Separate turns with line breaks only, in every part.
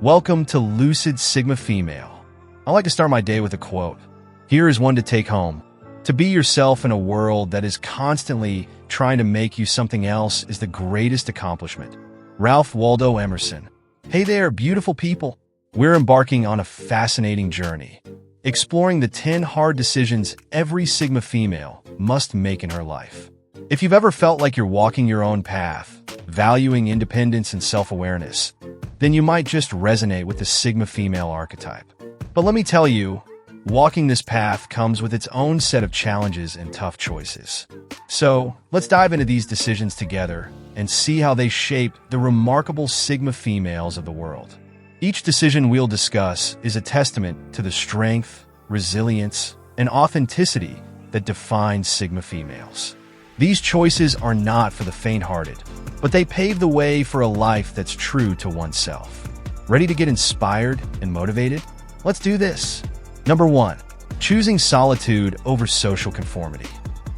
Welcome to Lucid Sigma Female. I like to start my day with a quote. Here is one to take home. To be yourself in a world that is constantly trying to make you something else is the greatest accomplishment. Ralph Waldo Emerson. Hey there, beautiful people. We're embarking on a fascinating journey, exploring the 10 hard decisions every Sigma female must make in her life. If you've ever felt like you're walking your own path, valuing independence and self-awareness, then you might just resonate with the Sigma female archetype. But let me tell you, walking this path comes with its own set of challenges and tough choices. So let's dive into these decisions together and see how they shape the remarkable Sigma females of the world. Each decision we'll discuss is a testament to the strength, resilience, and authenticity that define Sigma females. These choices are not for the faint-hearted, but they pave the way for a life that's true to oneself. Ready to get inspired and motivated? Let's do this. Number 1. Choosing solitude over social conformity.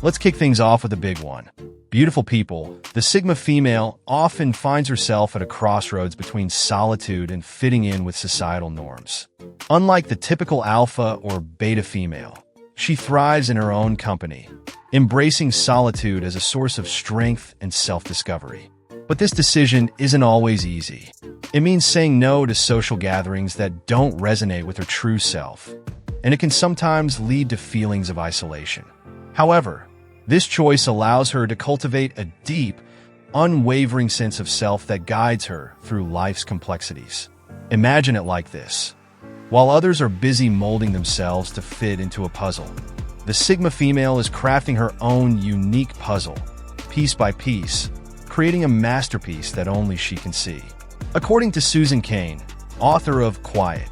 Let's kick things off with a big one. Beautiful people, the Sigma female often finds herself at a crossroads between solitude and fitting in with societal norms. Unlike the typical alpha or beta female, she thrives in her own company, embracing solitude as a source of strength and self-discovery. But this decision isn't always easy. It means saying no to social gatherings that don't resonate with her true self, and it can sometimes lead to feelings of isolation. However, this choice allows her to cultivate a deep, unwavering sense of self that guides her through life's complexities. Imagine it like this. While others are busy molding themselves to fit into a puzzle, the Sigma female is crafting her own unique puzzle, piece by piece, creating a masterpiece that only she can see. According to Susan Cain, author of Quiet,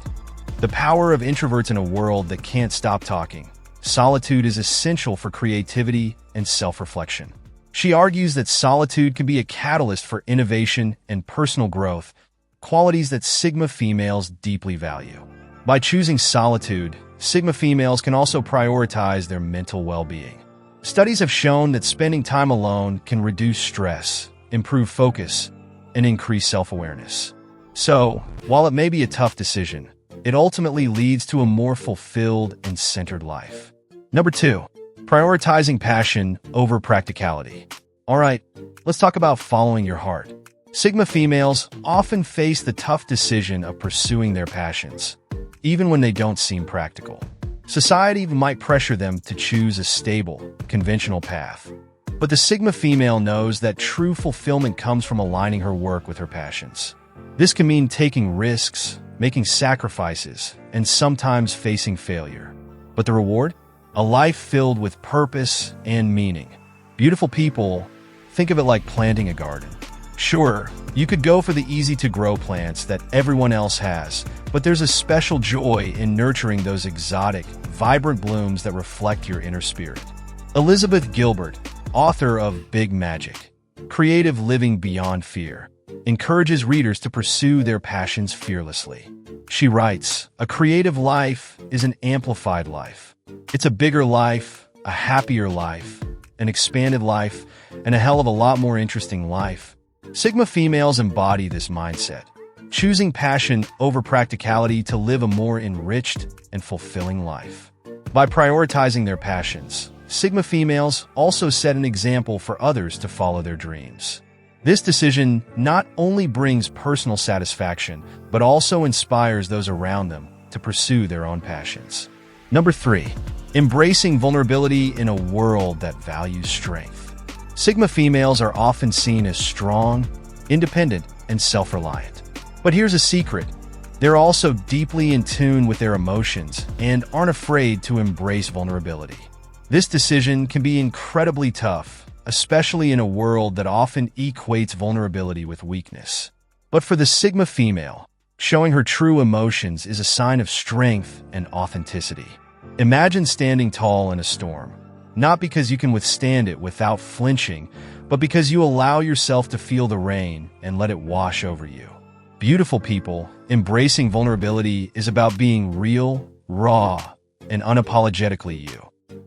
The Power of Introverts in a World That Can't Stop Talking, solitude is essential for creativity and self-reflection. She argues that solitude can be a catalyst for innovation and personal growth, qualities that Sigma females deeply value. By choosing solitude, Sigma females can also prioritize their mental well-being. Studies have shown that spending time alone can reduce stress, improve focus, and increase self-awareness. So, while it may be a tough decision, it ultimately leads to a more fulfilled and centered life. Number 2. Prioritizing passion over practicality. Alright, let's talk about following your heart. Sigma females often face the tough decision of pursuing their passions, even when they don't seem practical. Society might pressure them to choose a stable, conventional path. But the Sigma female knows that true fulfillment comes from aligning her work with her passions. This can mean taking risks, making sacrifices, and sometimes facing failure. But the reward? A life filled with purpose and meaning. Beautiful people, think of it like planting a garden. Sure, you could go for the easy-to-grow plants that everyone else has, but there's a special joy in nurturing those exotic, vibrant blooms that reflect your inner spirit. Elizabeth Gilbert, author of Big Magic, Creative Living Beyond Fear, encourages readers to pursue their passions fearlessly. She writes, "A creative life is an amplified life. It's a bigger life, a happier life, an expanded life, and a hell of a lot more interesting life." Sigma females embody this mindset, choosing passion over practicality to live a more enriched and fulfilling life. By prioritizing their passions, Sigma females also set an example for others to follow their dreams. This decision not only brings personal satisfaction, but also inspires those around them to pursue their own passions. Number 3. Embracing vulnerability in a world that values strength. Sigma females are often seen as strong, independent, and self-reliant. But here's a secret. They're also deeply in tune with their emotions and aren't afraid to embrace vulnerability. This decision can be incredibly tough, especially in a world that often equates vulnerability with weakness. But for the Sigma female, showing her true emotions is a sign of strength and authenticity. Imagine standing tall in a storm, not because you can withstand it without flinching, but because you allow yourself to feel the rain and let it wash over you. Beautiful people, embracing vulnerability is about being real, raw, and unapologetically you.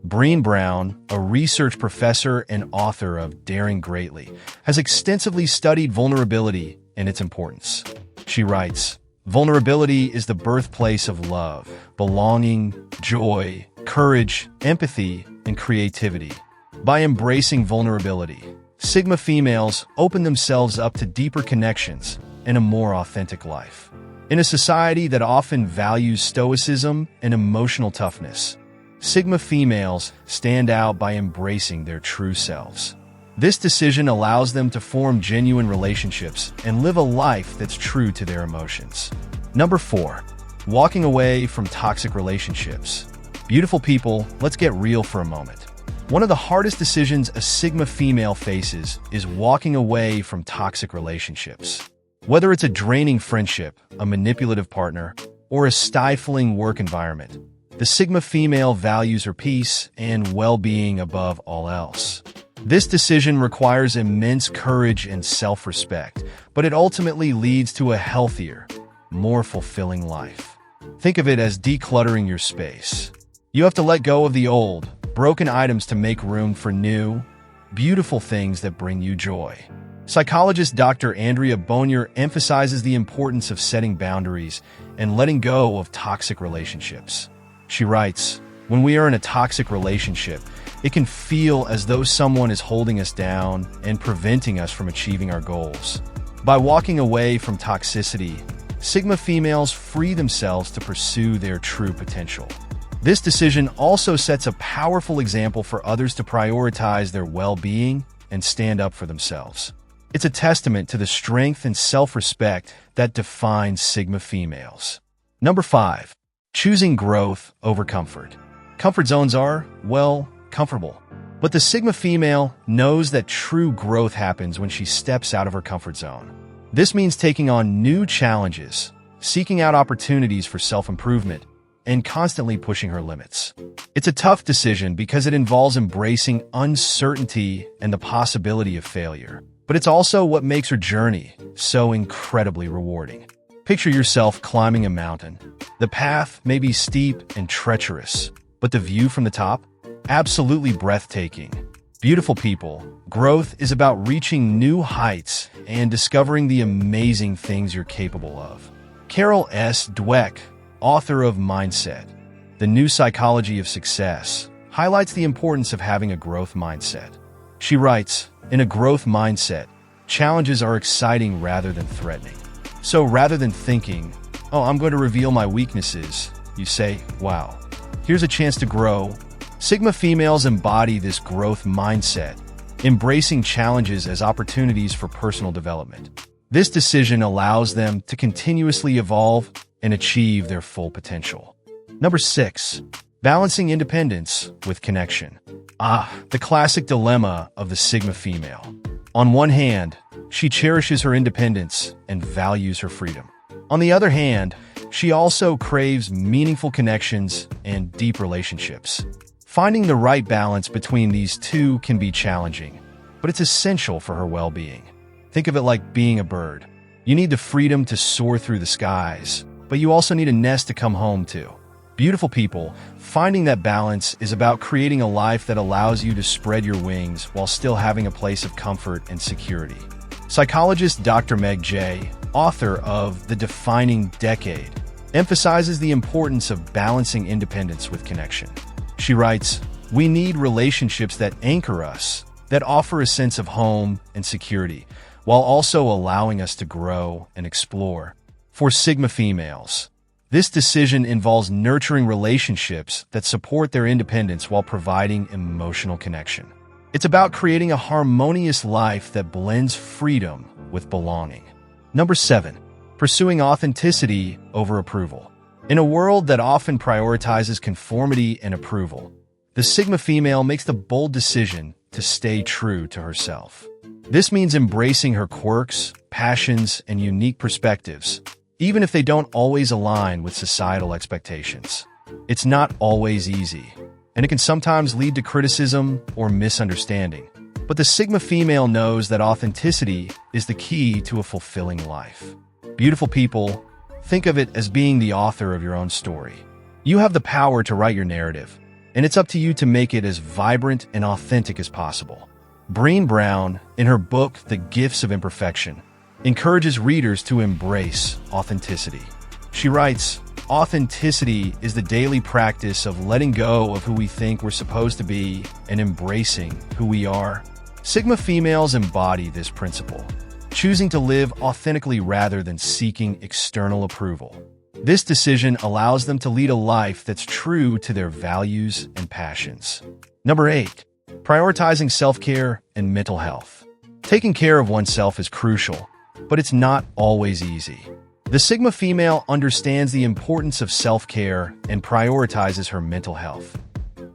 Brené Brown, a research professor and author of Daring Greatly, has extensively studied vulnerability and its importance. She writes, Vulnerability is the birthplace of love, belonging, joy, courage, empathy, and creativity. By embracing vulnerability, Sigma females open themselves up to deeper connections and a more authentic life. In a society that often values stoicism and emotional toughness, Sigma females stand out by embracing their true selves. This decision allows them to form genuine relationships and live a life that's true to their emotions. Number 4. Walking away from toxic relationships. Beautiful people, let's get real for a moment. One of the hardest decisions a Sigma female faces is walking away from toxic relationships. Whether it's a draining friendship, a manipulative partner, or a stifling work environment, the Sigma female values her peace and well-being above all else. This decision requires immense courage and self-respect, but it ultimately leads to a healthier, more fulfilling life. Think of it as decluttering your space. You have to let go of the old, broken items to make room for new, beautiful things that bring you joy. Psychologist Dr. Andrea Bonnier emphasizes the importance of setting boundaries and letting go of toxic relationships. She writes, "When we are in a toxic relationship, it can feel as though someone is holding us down and preventing us from achieving our goals. By walking away from toxicity, Sigma females free themselves to pursue their true potential. This decision also sets a powerful example for others to prioritize their well-being and stand up for themselves. It's a testament to the strength and self-respect that defines Sigma females. Number 5. Choosing growth over comfort. Comfort zones are, well, comfortable. But the Sigma female knows that true growth happens when she steps out of her comfort zone. This means taking on new challenges, seeking out opportunities for self-improvement, and constantly pushing her limits. It's a tough decision because it involves embracing uncertainty and the possibility of failure. But it's also what makes her journey so incredibly rewarding. Picture yourself climbing a mountain. The path may be steep and treacherous, but the view from the top? Absolutely breathtaking. Beautiful people, growth is about reaching new heights and discovering the amazing things you're capable of. Carol S. Dweck, author of Mindset, The New Psychology of Success, highlights the importance of having a growth mindset. She writes, "In a growth mindset, challenges are exciting rather than threatening. So rather than thinking, oh, I'm going to reveal my weaknesses, you say, wow, here's a chance to grow." Sigma females embody this growth mindset, embracing challenges as opportunities for personal development. This decision allows them to continuously evolve and achieve their full potential. Number 6. Balancing independence with connection. The classic dilemma of the Sigma female. On one hand, she cherishes her independence and values her freedom. On the other hand, she also craves meaningful connections and deep relationships. Finding the right balance between these two can be challenging, but it's essential for her well-being. Think of it like being a bird. You need the freedom to soar through the skies, but you also need a nest to come home to. Beautiful people, finding that balance is about creating a life that allows you to spread your wings while still having a place of comfort and security. Psychologist Dr. Meg J., author of The Defining Decade, emphasizes the importance of balancing independence with connection. She writes, "We need relationships that anchor us, that offer a sense of home and security, while also allowing us to grow and explore." For Sigma females, this decision involves nurturing relationships that support their independence while providing emotional connection. It's about creating a harmonious life that blends freedom with belonging. Number 7. Pursuing authenticity over approval. In a world that often prioritizes conformity and approval, the Sigma female makes the bold decision to stay true to herself. This means embracing her quirks, passions, and unique perspectives, even if they don't always align with societal expectations. It's not always easy, and it can sometimes lead to criticism or misunderstanding. But the Sigma female knows that authenticity is the key to a fulfilling life. Beautiful people, think of it as being the author of your own story. You have the power to write your narrative, and it's up to you to make it as vibrant and authentic as possible. Brené Brown, in her book, The Gifts of Imperfection, encourages readers to embrace authenticity. She writes, "Authenticity is the daily practice of letting go of who we think we're supposed to be and embracing who we are." Sigma females embody this principle, choosing to live authentically rather than seeking external approval. This decision allows them to lead a life that's true to their values and passions. Number 8, prioritizing self-care and mental health. Taking care of oneself is crucial, but it's not always easy. The Sigma female understands the importance of self-care and prioritizes her mental health,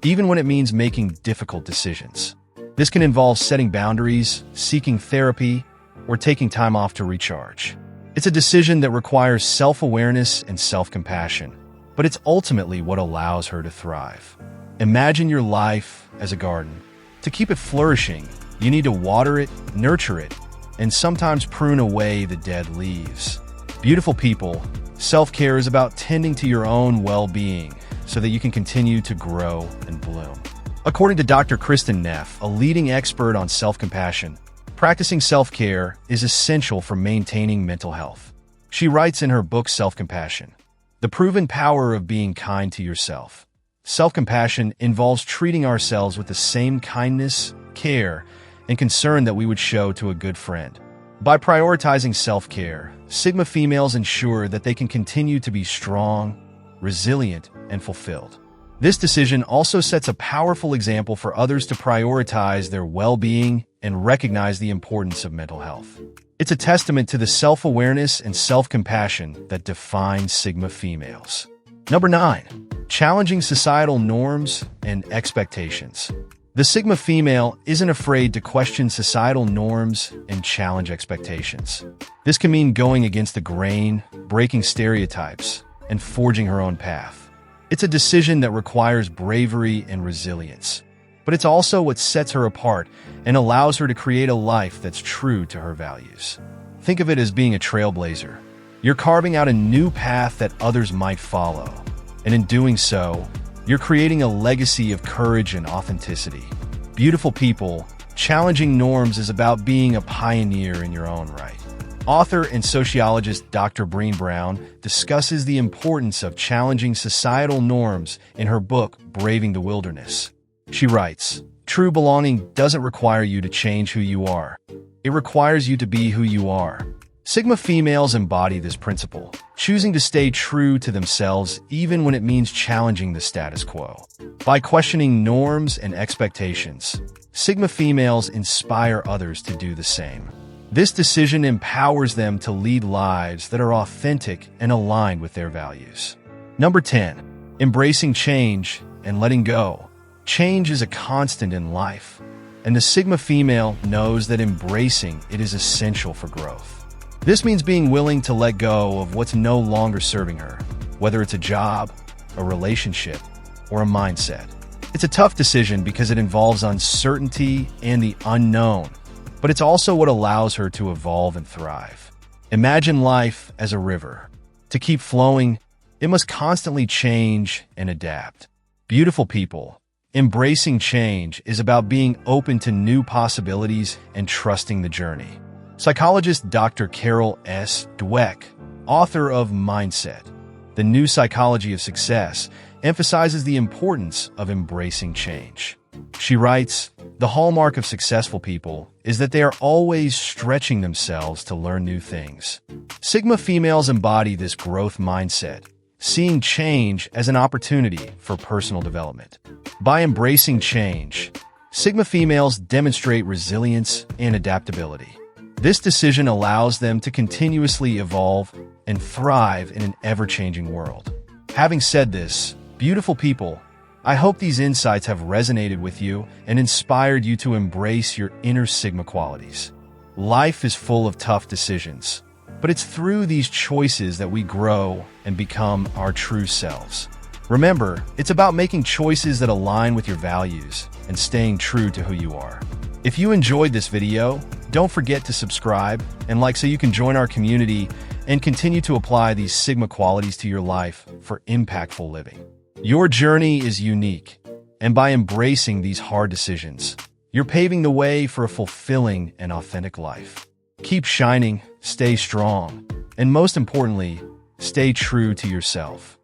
even when it means making difficult decisions. This can involve setting boundaries, seeking therapy, or taking time off to recharge. It's a decision that requires self-awareness and self-compassion, but it's ultimately what allows her to thrive. Imagine your life as a garden. To keep it flourishing, you need to water it, nurture it, and sometimes prune away the dead leaves. Beautiful people, self-care is about tending to your own well-being so that you can continue to grow and bloom. According to Dr. Kristen Neff, a leading expert on self-compassion, practicing self-care is essential for maintaining mental health. She writes in her book Self-Compassion, "The proven power of being kind to yourself." Self-compassion involves treating ourselves with the same kindness, care, and concern that we would show to a good friend. By prioritizing self-care, Sigma females ensure that they can continue to be strong, resilient, and fulfilled. This decision also sets a powerful example for others to prioritize their well-being and recognize the importance of mental health. It's a testament to the self-awareness and self-compassion that define Sigma females. Number 9, challenging societal norms and expectations. The Sigma female isn't afraid to question societal norms and challenge expectations. This can mean going against the grain, breaking stereotypes, and forging her own path. It's a decision that requires bravery and resilience, but it's also what sets her apart and allows her to create a life that's true to her values. Think of it as being a trailblazer. You're carving out a new path that others might follow, and in doing so, you're creating a legacy of courage and authenticity. Beautiful people, challenging norms is about being a pioneer in your own right. Author and sociologist Dr. Brené Brown discusses the importance of challenging societal norms in her book, Braving the Wilderness. She writes, "True belonging doesn't require you to change who you are. It requires you to be who you are." Sigma females embody this principle, choosing to stay true to themselves even when it means challenging the status quo. By questioning norms and expectations, Sigma females inspire others to do the same. This decision empowers them to lead lives that are authentic and aligned with their values. Number 10, embracing change and letting go. Change is a constant in life, and the Sigma female knows that embracing it is essential for growth. This means being willing to let go of what's no longer serving her, whether it's a job, a relationship, or a mindset. It's a tough decision because it involves uncertainty and the unknown, but it's also what allows her to evolve and thrive. Imagine life as a river. To keep flowing, it must constantly change and adapt. Beautiful people, embracing change is about being open to new possibilities and trusting the journey. Psychologist Dr. Carol S. Dweck, author of Mindset, The New Psychology of Success, emphasizes the importance of embracing change. She writes, "The hallmark of successful people is that they are always stretching themselves to learn new things." Sigma females embody this growth mindset, seeing change as an opportunity for personal development. By embracing change, Sigma females demonstrate resilience and adaptability. This decision allows them to continuously evolve and thrive in an ever-changing world. Having said this, beautiful people, I hope these insights have resonated with you and inspired you to embrace your inner Sigma qualities. Life is full of tough decisions, but it's through these choices that we grow and become our true selves. Remember, it's about making choices that align with your values and staying true to who you are. If you enjoyed this video, don't forget to subscribe and like so you can join our community and continue to apply these Sigma qualities to your life for impactful living. Your journey is unique, and by embracing these hard decisions, you're paving the way for a fulfilling and authentic life. Keep shining, stay strong, and most importantly, stay true to yourself.